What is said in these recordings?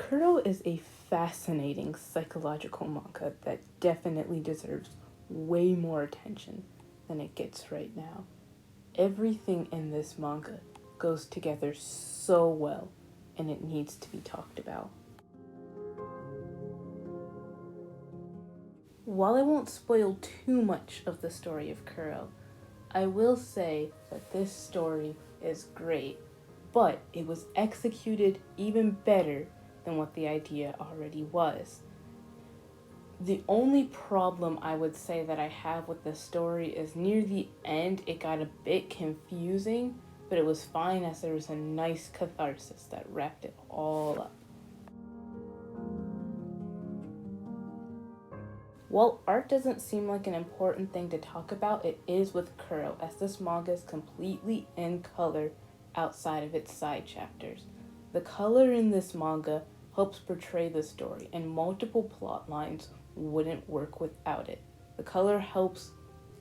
Kuro is a fascinating psychological manga that definitely deserves way more attention than it gets right now. Everything in this manga goes together so well, and it needs to be talked about. While I won't spoil too much of the story of Kuro, I will say that this story is great, but it was executed even better than what the idea already was. The only problem I would say that I have with the story is near the end it got a bit confusing, but it was fine as there was a nice catharsis that wrapped it all up. While art doesn't seem like an important thing to talk about, it is with Kuro, as this manga is completely in color outside of its side chapters. The color in this manga helps portray the story, and multiple plot lines wouldn't work without it. The color helps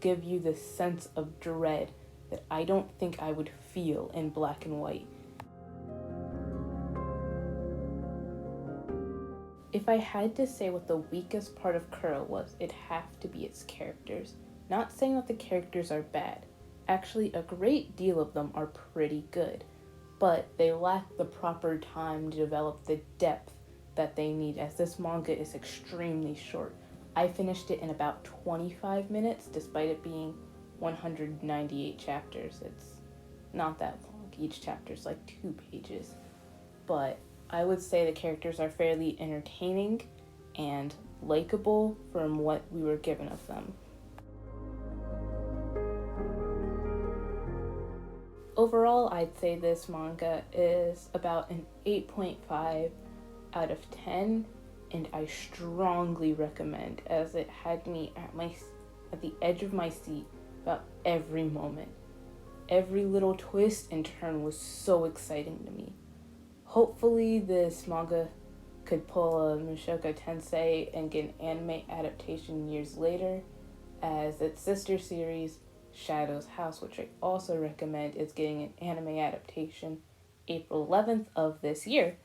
give you this sense of dread that I don't think I would feel in black and white. If I had to say what the weakest part of Kuro was, it'd have to be its characters. Not saying that the characters are bad. Actually, a great deal of them are pretty good, but they lack the proper time to develop the depth that they need, as this manga is extremely short. I finished it in about 25 minutes, despite it being 198 chapters. It's not that long. Each chapter is like 2 pages. But I would say the characters are fairly entertaining and likable from what we were given of them. Overall, I'd say this manga is about an 8.5 out of 10, and I strongly recommend, as it had me at the edge of my seat about every moment. Every little twist and turn was so exciting to me. Hopefully this manga could pull a Mushoku Tensei and get an anime adaptation years later, as its sister series, Shadow's House, which I also recommend, is getting an anime adaptation April 11th of this year.